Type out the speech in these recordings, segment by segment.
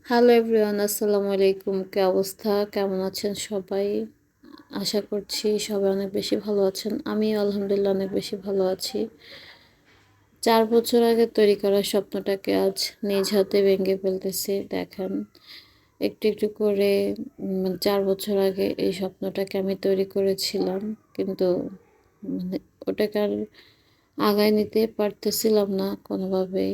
Hello everyone, আসসালামু আলাইকুম। কি অবস্থা? কেমন আছেন সবাই? আশা করছি সবাই অনেক বেশি ভালো আছেন। আমি আলহামদুলিল্লাহ অনেক বেশি ভালো আছি। ৪ বছর আগে তৈরি করা স্বপ্নটাকে আজ নিজ হাতে ভেঙে ফেলতেছি। দেখেন, একটু, একটু করে ৪ বছর আগে এই স্বপ্নটাকে আমি তৈরি করেছিলাম। কিন্তু মানে ওটাকে আর আগায় নিতে পারতেছিলাম না কোনোভাবেই।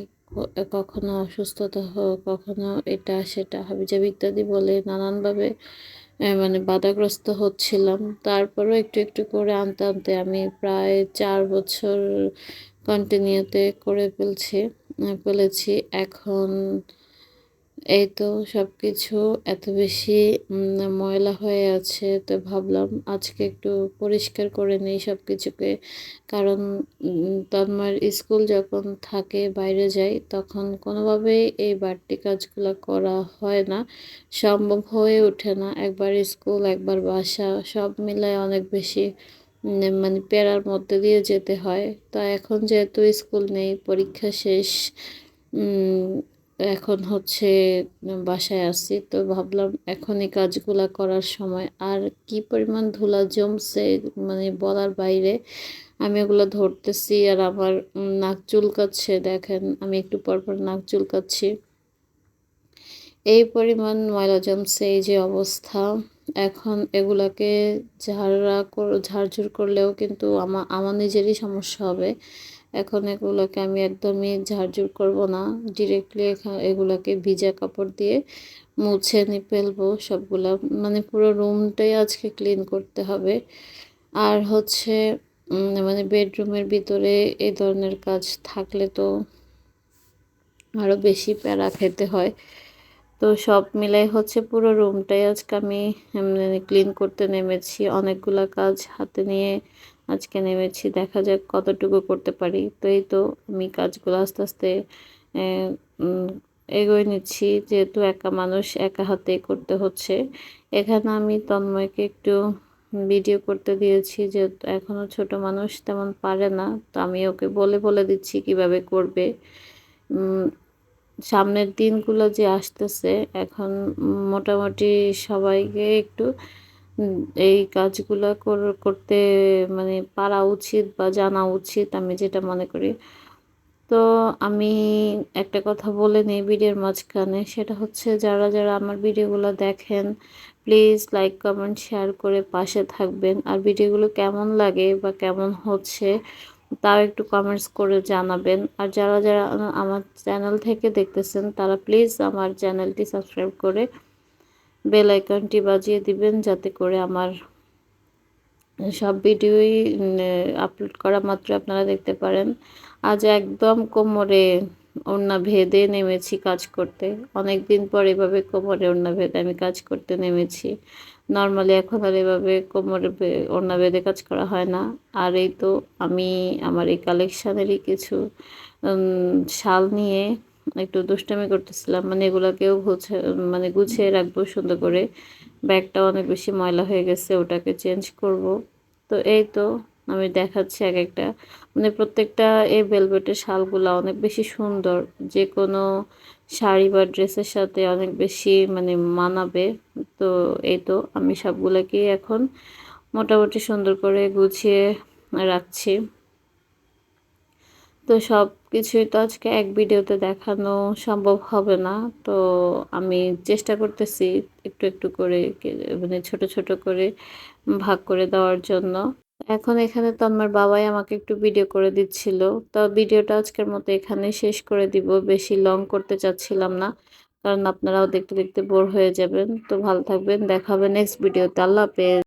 কখনো অসুস্থতা হোক, কখনো এটা সেটা হাবিজাবি ইত্যাদি বলে নানানভাবে মানে বাধাগ্রস্ত হচ্ছিলাম। তারপরেও একটু, একটু করে আনতে, আনতে আমি প্রায় ৪ বছর কন্টিনিউতে করে ফেলেছি। এখন এই তো সবকিছু এত বেশি ময়লা হয়ে আছে। তো ভাবলাম আজকে একটু পরিষ্কার করে নেই সবকিছুকে। কারণ তন্ময়ের স্কুল যখন থাকে বাইরে যাই তখন কোনোভাবেই এই বাড়তি কাজগুলা করা হয় না। সম্ভব হয়ে ওঠে না। একবার স্কুল, একবার বাসা সব মিলায় অনেক বেশি মানে প্যারার মধ্যে দিয়ে যেতে হয়। তো এখন যেহেতু স্কুল নেই, পরীক্ষা শেষ, উম এখন হচ্ছে বাসায় আছি। তো ভাবলাম এখন এই কাজগুলা করার সময়। আর কি পরিমাণ ধুলা জমছে মানে বলার বাইরে। আমি ওগুলো ধরতেছি আর আমার নাক চুলকাচ্ছে। দেখেন, আমি একটু পর, পর নাক চুলকাচ্ছি। এই পরিমাণ ময়লা জমছে, এই যে অবস্থা। এখন এগুলাকে ঝাড়ঝুড় করলেও কিন্তু আমার নিজেরই সমস্যা হবে। এখন এগুলোকে আমি একদমই ঝাড়ঝুড় করব না। ডিরেক্টলি এগুলাকে ভিজা কাপড় দিয়ে মুছে ফেলবো সবগুলা। মানে পুরো রুমটাই আজকে ক্লিন করতে হবে। আর হচ্ছে মানে বেডরুমের ভিতরে এই ধরনের কাজ থাকলে তো আরও বেশি প্যারা খেতে হয়। তো সব মিলাই হচ্ছে পুরো রুমটাই আজকে আমি মানে ক্লিন করতে নেমেছি। অনেকগুলা কাজ হাতে নিয়ে আজকে নেমেছি। দেখা যাক কতটুকু করতে পারি। তো এই তো আমি কাজগুলো আস্তে, আস্তে এ উম এগোয়ে নিচ্ছি। যেহেতু একা মানুষ, একা হাতে করতে হচ্ছে। এখানে আমি তন্ময়কে একটু ভিডিও করতে দিয়েছি, যেহেতু এখনও ছোট মানুষ তেমন পারে না। তো আমি ওকে বলে, বলে দিচ্ছি কিভাবে করবে। উম সামনের দিনগুলো যে আসতেছে এখন মোটামুটি সবাইকে একটু উম এই কাজগুলা করতে মানে পারা উচিত বা জানা উচিত, আমি যেটা মনে করি। তো আমি একটা কথা বলে নেই ভিডিওর মাঝখানে, সেটা হচ্ছে যারা, যারা আমার ভিডিওগুলো দেখেন প্লিজ লাইক, কমেন্ট, শেয়ার করে পাশে থাকবেন। আর ভিডিওগুলো কেমন লাগে বা কেমন হচ্ছে তাও একটু কমেন্টস করে জানাবেন। আর যারা, যারা আমার চ্যানেল থেকে দেখতেছেন তারা প্লিজ আমার চ্যানেলটি সাবস্ক্রাইব করে বেল আইকনটি বাজিয়ে দিবেন, যাতে করে আমার সব ভিডিওই আপলোড করা মাত্র আপনারা দেখতে পারেন। আজ একদম কোমরে ওড়না ভেদে নেমেছি কাজ করতে। অনেকদিন পর এভাবে কোমরে ওড়না ভেদে আমি কাজ করতে নেমেছি। নরমালি এখন আর এভাবে কোমরে ওড়না বেঁধে কাজ করা হয় না। আর এই তো আমি আমার এই কালেকশানেরই কিছু শাল নিয়ে একটু দুষ্টামি করতেছিলাম। মানে এগুলাকেও মানে গুছিয়ে রাখবো সুন্দর করে। ব্যাগটা অনেক বেশি ময়লা হয়ে গেছে, ওটাকে চেঞ্জ করব। তো এই তো আমি দেখাচ্ছি এক একটা, মানে প্রত্যেকটা এই ভেলভেটের শালগুলা অনেক বেশি সুন্দর। যে কোনো শাড়ি বা ড্রেসের সাথে অনেক বেশি মানে মানাবে। তো এই তো আমি সবগুলোকেই এখন মোটামুটি সুন্দর করে গুছিয়ে রাখছি। তো সবকিছুই তো আজকে এক ভিডিওতে দেখানো সম্ভব হবে না। তো আমি চেষ্টা করতেছি একটু, একটু করে মানে ছোট, ছোট করে ভাগ করে দেওয়ার জন্য। এখন এখানে তো আমার বাবাই আমাকে একটু ভিডিও করে দিচ্ছিল। তো ভিডিওটা আজকের মতো এখানেই শেষ করে দিব। বেশি লং করতে চাচ্ছিলাম না। কারণ আপনারাও দেখতে, দেখতে বোর হয়ে যাবেন। তো ভালো থাকবেন। দেখা হবে নেক্সট ভিডিওতে। আল্লাহ হাফেজ।